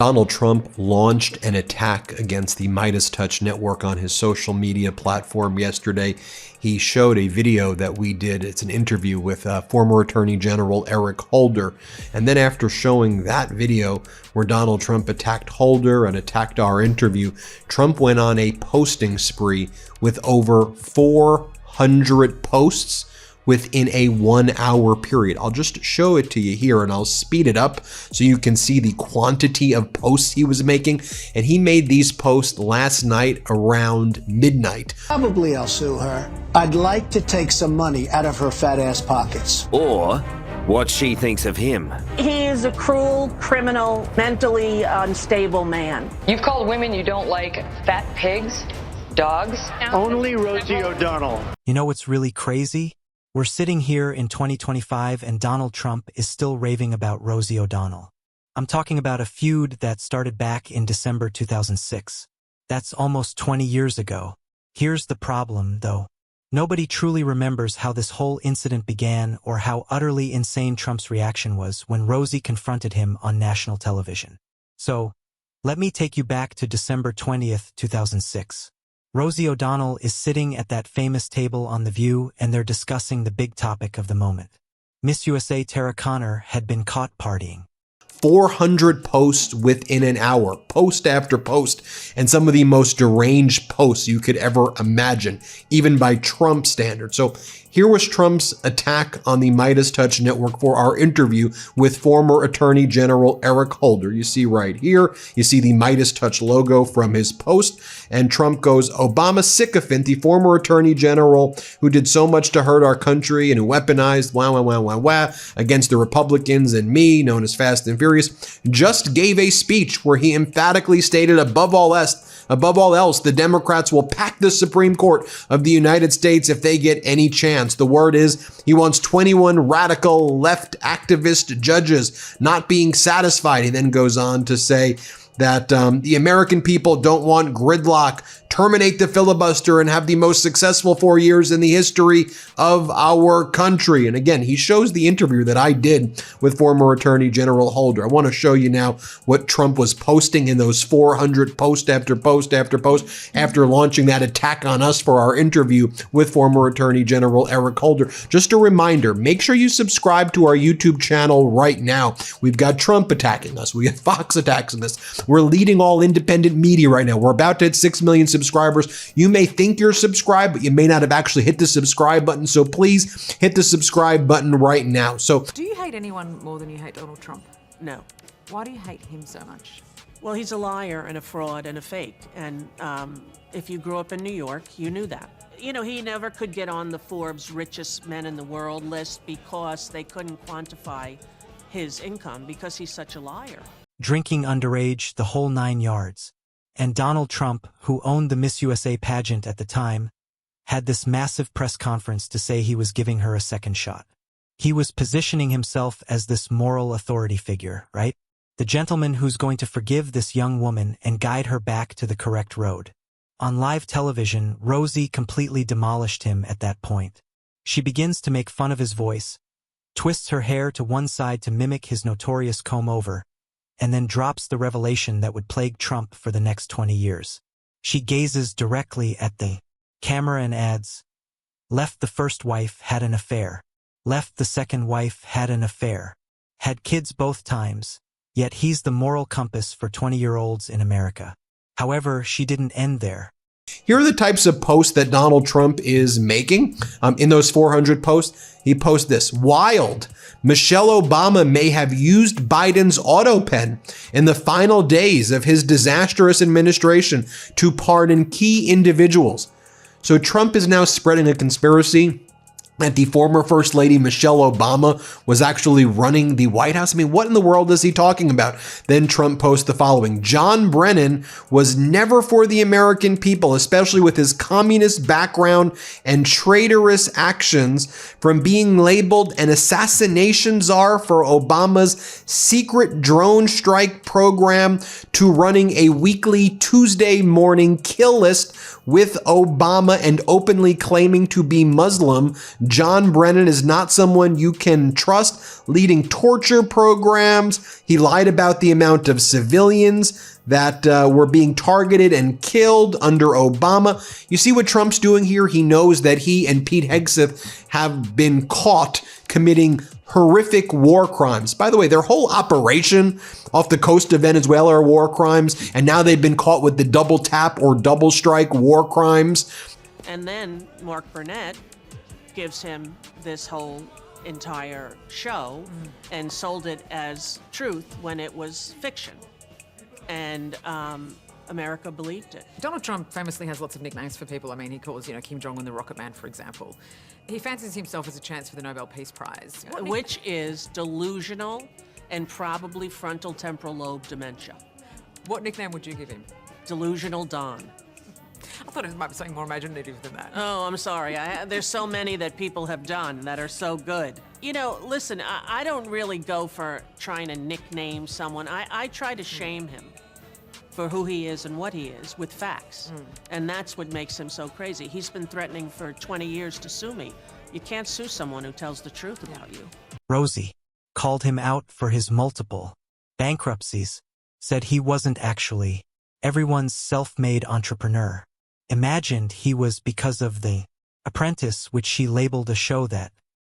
Donald Trump launched an attack against the Midas Touch network on his social media platform yesterday. He showed a video that we did. It's an interview with former Attorney General Eric Holder. And then after showing that video where Donald Trump attacked Holder and attacked our interview, Trump went on a posting spree with over 400 posts within a 1 hour period. I'll just show it to you here and I'll speed it up so you can see the quantity of posts he was making. And he made these posts last night around midnight. Probably I'll sue her. I'd like to take some money out of her fat ass pockets. Or what she thinks of him. He is a cruel, criminal, mentally unstable man. You've called women you don't like fat pigs, dogs. Only Rosie O'Donnell. You know what's really crazy? We're sitting here in 2025 and Donald Trump is still raving about Rosie O'Donnell. I'm talking about a feud that started back in December 2006. That's almost 20 years ago. Here's the problem, though. Nobody truly remembers how this whole incident began or how utterly insane Trump's reaction was when Rosie confronted him on national television. So, let me take you back to December 20th, 2006. Rosie O'Donnell is sitting at that famous table on The View and they're discussing the big topic of the moment. Miss USA Tara Conner had been caught partying. 400 posts within an hour, post after post, and some of the most deranged posts you could ever imagine, even by Trump standards. So here was Trump's attack on the Midas Touch network for our interview with former Attorney General Eric Holder. You see right here, you see the Midas Touch logo from his post, and Trump goes, Obama sycophant, the former Attorney General who did so much to hurt our country and who weaponized against the Republicans and me, known as Fast and Furious, just gave a speech where he emphatically stated above all else, the Democrats will pack the Supreme Court of the United States if they get any chance. The word is he wants 21 radical left activist judges. Not being satisfied, he then goes on to say that the American people don't want gridlock, terminate the filibuster, and have the most successful 4 years in the history of our country. And again, he shows the interview that I did with former Attorney General Holder. I want to show you now what Trump was posting in those 400 post after post after post after launching that attack on us for our interview with former Attorney General Eric Holder. Just a reminder, make sure you subscribe to our YouTube channel right now. We've got Trump attacking us. We got Fox attacking us. We're leading all independent media right now. We're about to hit 6 million subscribers. You may think you're subscribed, but you may not have actually hit the subscribe button. So please hit the subscribe button right now. So, do you hate anyone more than you hate Donald Trump? No. Why do you hate him so much? Well, he's a liar and a fraud and a fake. And if you grew up in New York, you knew that. You know, he never could get on the Forbes richest men in the world list because they couldn't quantify his income because he's such a liar. Drinking underage, the whole 9 yards. And Donald Trump, who owned the Miss USA pageant at the time, had this massive press conference to say he was giving her a second shot. He was positioning himself as this moral authority figure, right? The gentleman who's going to forgive this young woman and guide her back to the correct road. On live television, Rosie completely demolished him at that point. She begins to make fun of his voice, twists her hair to one side to mimic his notorious comb-over, and then drops the revelation that would plague Trump for the next 20 years. She gazes directly at the camera and adds, left the first wife, had an affair. Left the second wife, had an affair. Had kids both times, yet he's the moral compass for 20-year-olds in America. However, she didn't end there. Here are the types of posts that Donald Trump is making. In those 400 posts, he posts this. Wild. Michelle Obama may have used Biden's auto pen in the final days of his disastrous administration to pardon key individuals. So Trump is now spreading a conspiracy that the former First Lady Michelle Obama was actually running the White House. I mean, what in the world is he talking about? Then Trump posts the following. John Brennan was never for the American people, especially with his communist background and traitorous actions, from being labeled an assassination czar for Obama's secret drone strike program to running a weekly Tuesday morning kill list with Obama and openly claiming to be Muslim. John Brennan is not someone you can trust, leading torture programs. He lied about the amount of civilians that were being targeted and killed under Obama. You see what Trump's doing here? He knows that he and Pete Hegseth have been caught committing horrific war crimes. By the way, their whole operation off the coast of Venezuela are war crimes, and now they've been caught with the double tap or double strike war crimes. And then Mark Burnett gives him this whole entire show and sold it as truth when it was fiction. And America believed it. Donald Trump famously has lots of nicknames for people. I mean, he calls, Kim Jong-un the Rocket Man, for example. He fancies himself as a chance for the Nobel Peace Prize. Which is delusional and probably frontal temporal lobe dementia. What nickname would you give him? Delusional Don. I thought it might be something more imaginative than that. Oh, I'm sorry. There's so many that people have done that are so good. Listen, I don't really go for trying to nickname someone. I try to shame him for who he is and what he is with facts. And that's what makes him so crazy. He's been threatening for 20 years to sue me. You can't sue someone who tells the truth about you. Rosie called him out for his multiple bankruptcies, said he wasn't actually everyone's self-made entrepreneur. Imagined he was because of The Apprentice, which she labeled a show that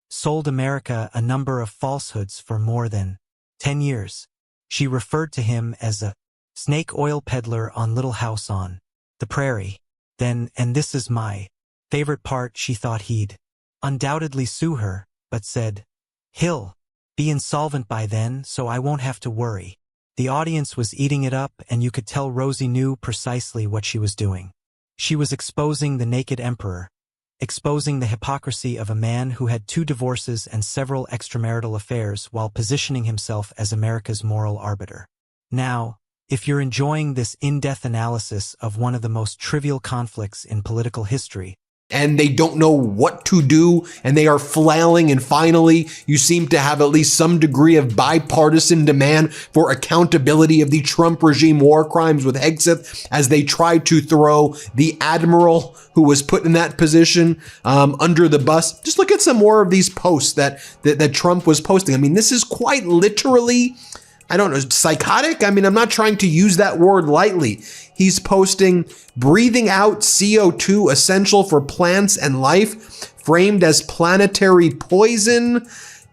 sold America a number of falsehoods for more than 10 years. She referred to him as a snake oil peddler on Little House on the Prairie. Then, and this is my favorite part, she thought he'd undoubtedly sue her, but said, "He'll be insolvent by then, so I won't have to worry." The audience was eating it up, and you could tell Rosie knew precisely what she was doing. She was exposing the naked emperor, exposing the hypocrisy of a man who had 2 divorces and several extramarital affairs while positioning himself as America's moral arbiter. Now, if you're enjoying this in-depth analysis of one of the most trivial conflicts in political history, and they don't know what to do, and they are flailing, and finally, you seem to have at least some degree of bipartisan demand for accountability of the Trump regime war crimes with Hegseth as they try to throw the admiral who was put in that position under the bus. Just look at some more of these posts that Trump was posting. I mean, this is quite literally, I don't know, psychotic? I mean, I'm not trying to use that word lightly. He's posting breathing out CO2 essential for plants and life, framed as planetary poison,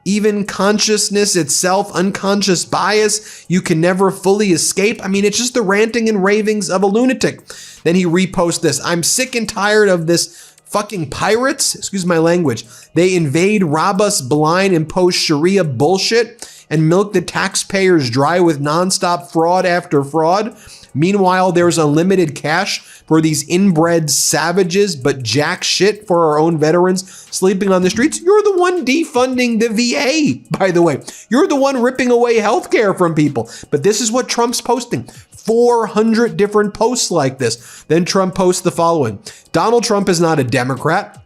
even consciousness itself, unconscious bias, you can never fully escape. I mean, it's just the ranting and ravings of a lunatic. Then he reposts this. "I'm sick and tired of this fucking pirates," excuse my language. "They invade, rob us blind, impose Sharia bullshit, and milk the taxpayers dry with nonstop fraud after fraud. Meanwhile, there's unlimited cash for these inbred savages, but jack shit for our own veterans sleeping on the streets." You're the one defunding the VA, by the way. You're the one ripping away healthcare from people. But this is what Trump's posting. 400 different posts like this. Then Trump posts the following. "Donald Trump is not a Democrat.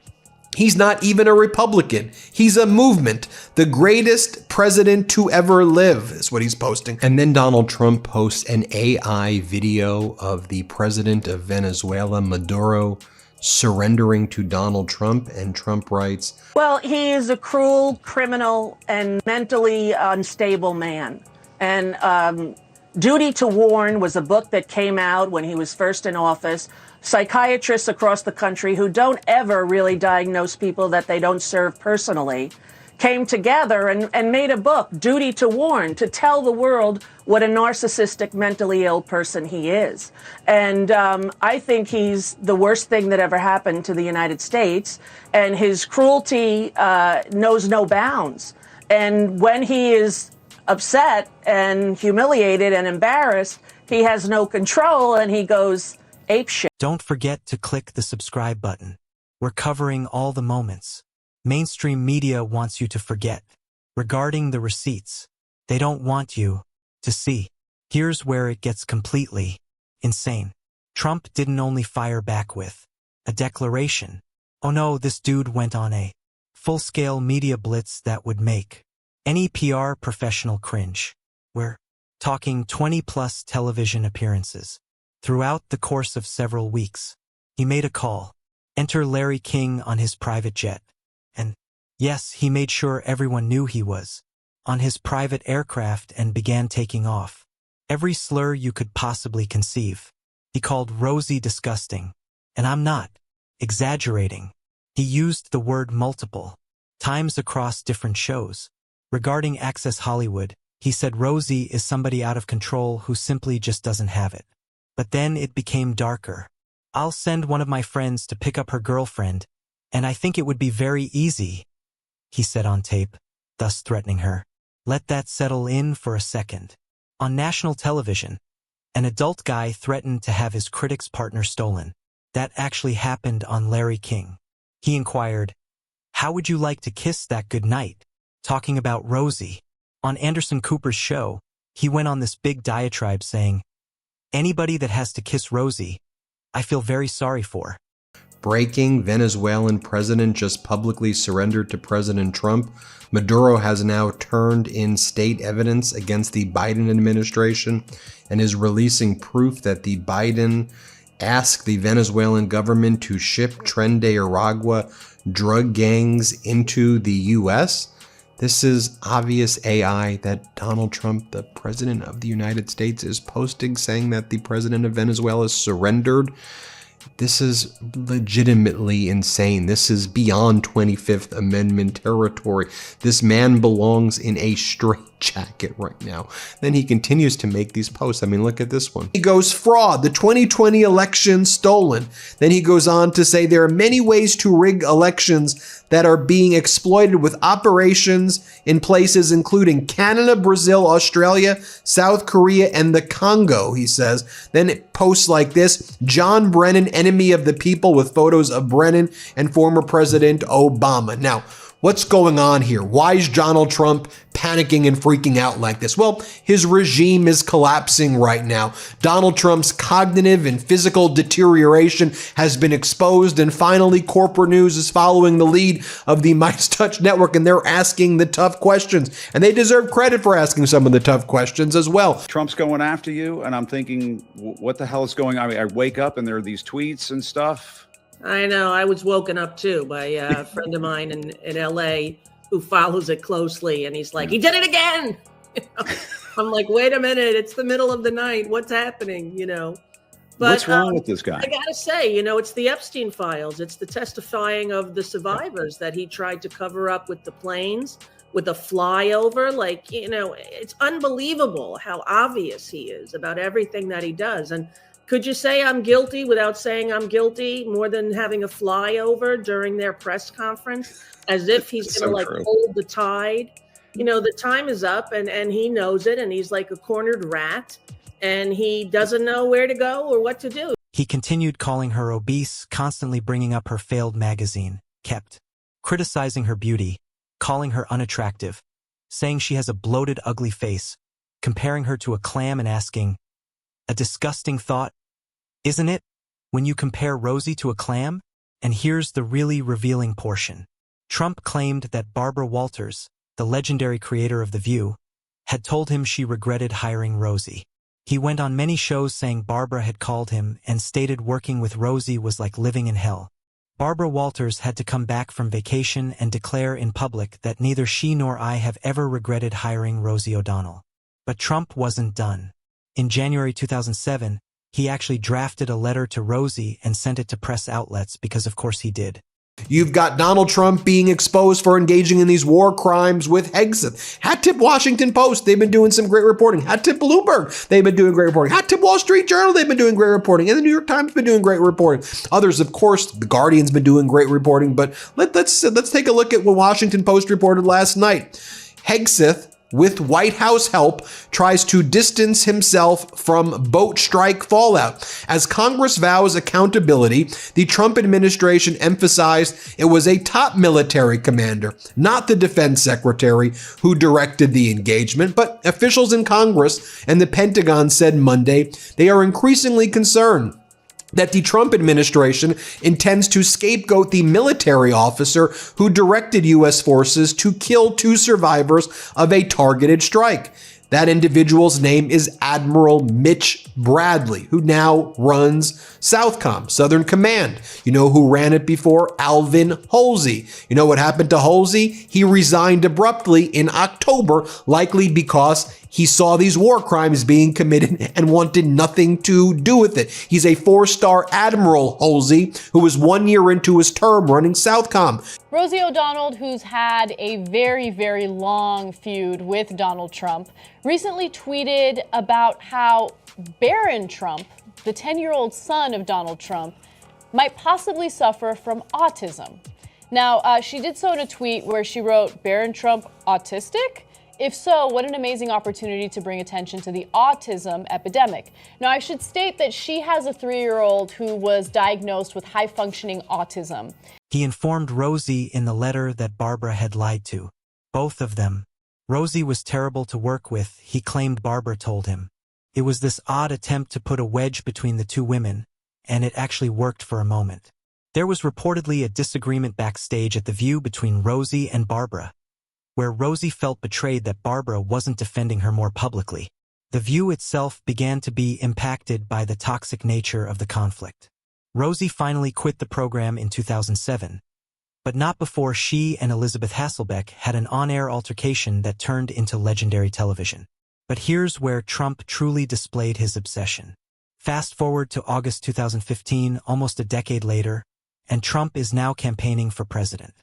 He's not even a Republican. He's a movement. The greatest president to ever live," is what he's posting. And then Donald Trump posts an AI video of the president of Venezuela, Maduro, surrendering to Donald Trump. And Trump writes, Well, he is a cruel, criminal, and mentally unstable man. And Duty to Warn was a book that came out when he was first in office. Psychiatrists across the country who don't ever really diagnose people that they don't serve personally came together and made a book, Duty to Warn, to tell the world what a narcissistic, mentally ill person he is. And I think he's the worst thing that ever happened to the United States, and his cruelty knows no bounds. And when he is upset and humiliated and embarrassed, he has no control, and he goes apeshit. don't forget to click the subscribe button. We're covering all the moments mainstream media wants you to forget. Regarding the receipts, they don't want you to see. Here's where it gets completely insane. Trump didn't only fire back with a declaration. Oh no, this dude went on a full-scale media blitz that would make any PR professional cringe. We're talking 20-plus television appearances. Throughout the course of several weeks, he made a call. Enter Larry King on his private jet. And Yes, he made sure everyone knew he was on his private aircraft and began taking off. Every slur you could possibly conceive. He called Rosie disgusting. And I'm not exaggerating. He used the word multiple times across different shows. Regarding Access Hollywood, he said Rosie is somebody out of control who simply just doesn't have it. But then it became darker. I'll send one of my friends to pick up her girlfriend, and I think it would be very easy, he said on tape, thus threatening her. Let that settle in for a second. On national television, an adult guy threatened to have his critic's partner stolen. That actually happened on Larry King. He inquired, "How would you like to kiss that goodnight?" Talking about Rosie. On Anderson Cooper's show, he went on this big diatribe saying, "Anybody that has to kiss Rosie, I feel very sorry for." Breaking: Venezuelan president just publicly surrendered to President Trump. Maduro has now turned in state evidence against the Biden administration and is releasing proof that the Biden asked the Venezuelan government to ship Tren de Aragua drug gangs into the U.S. This is obvious AI that Donald Trump, the president of the United States, is posting saying that the president of Venezuela surrendered. This is legitimately insane. This is beyond 25th Amendment territory. This man belongs in a straitjacket right now. Then he continues to make these posts. I mean, look at this one. He goes, fraud, the 2020 election stolen. Then he goes on to say there are many ways to rig elections that are being exploited with operations in places including Canada, Brazil, Australia, South Korea, and the Congo, he says. Then it posts like this: John Brennan, enemy of the people, with photos of Brennan and former President Obama. Now, what's going on here? Why is Donald Trump panicking and freaking out like this? Well, his regime is collapsing right now. Donald Trump's cognitive and physical deterioration has been exposed, and finally corporate news is following the lead of the Midas Touch Network, and they're asking the tough questions, and they deserve credit for asking some of the tough questions as well. Trump's going after you, and I'm thinking, what the hell is going on? I mean, I wake up and there are these tweets and stuff. I know. I was woken up too by a friend of mine in LA who follows it closely, and he's like, he did it again. I'm like, wait a minute, it's the middle of the night. What's happening? But, what's wrong with this guy? I gotta say, it's the Epstein files. It's the testifying of the survivors that he tried to cover up with the planes, with a flyover. It's unbelievable how obvious he is about everything that he does. And could you say I'm guilty without saying I'm guilty, more than having a flyover during their press conference, as if he's going to hold the tide? The time is up, and he knows it, and he's like a cornered rat, and he doesn't know where to go or what to do. He continued calling her obese, constantly bringing up her failed magazine, Kept, criticizing her beauty, calling her unattractive, saying she has a bloated, ugly face, comparing her to a clam, and asking, a disgusting thought, isn't it, when you compare Rosie to a clam? And here's the really revealing portion. Trump claimed that Barbara Walters, the legendary creator of The View, had told him she regretted hiring Rosie. He went on many shows saying Barbara had called him and stated working with Rosie was like living in hell. Barbara Walters had to come back from vacation and declare in public that neither she nor I have ever regretted hiring Rosie O'Donnell. But Trump wasn't done. In January 2007, he actually drafted a letter to Rosie and sent it to press outlets because, of course, he did. You've got Donald Trump being exposed for engaging in these war crimes with Hegseth. Hat tip Washington Post, they've been doing some great reporting. Hat tip Bloomberg, they've been doing great reporting. Hat tip Wall Street Journal, they've been doing great reporting. And the New York Times has been doing great reporting. Others, of course, the Guardian's been doing great reporting. But let's take a look at what Washington Post reported last night. Hegseth, with White House help, tries to distance himself from boat strike fallout. As Congress vows accountability, the Trump administration emphasized it was a top military commander, not the defense secretary, who directed the engagement. But officials in Congress and the Pentagon said Monday they are increasingly concerned that the Trump administration intends to scapegoat the military officer who directed U.S. forces to kill two survivors of a targeted strike. That individual's name is Admiral Mitch Bradley, who now runs Southcom, Southern Command. You know who ran it before? Alvin Halsey. You know what happened to Halsey? He resigned abruptly in October, likely because he saw these war crimes being committed and wanted nothing to do with it. He's a 4-star Admiral Halsey, who was 1 year into his term running Southcom. Rosie O'Donnell, who's had a very, very long feud with Donald Trump, recently tweeted about how Barron Trump, the 10-year-old son of Donald Trump, might possibly suffer from autism. Now, she did so in a tweet where she wrote, "Barron Trump autistic? If so, what an amazing opportunity to bring attention to the autism epidemic." Now, I should state that she has a 3-year-old who was diagnosed with high-functioning autism. He informed Rosie in the letter that Barbara had lied to. Both of them. Rosie was terrible to work with, he claimed Barbara told him. It was this odd attempt to put a wedge between the two women, and it actually worked for a moment. There was reportedly a disagreement backstage at The View between Rosie and Barbara, where Rosie felt betrayed that Barbara wasn't defending her more publicly. The View itself began to be impacted by the toxic nature of the conflict. Rosie finally quit the program in 2007, but not before she and Elizabeth Hasselbeck had an on-air altercation that turned into legendary television. But here's where Trump truly displayed his obsession. Fast forward to August 2015, almost a decade later, and Trump is now campaigning for president.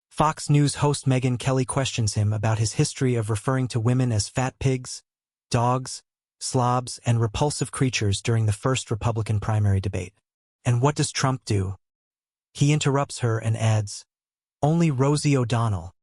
Fox News host Megyn Kelly questions him about his history of referring to women as fat pigs, dogs, slobs, and repulsive creatures during the first Republican primary debate. And what does Trump do? He interrupts her and adds, "Only Rosie O'Donnell,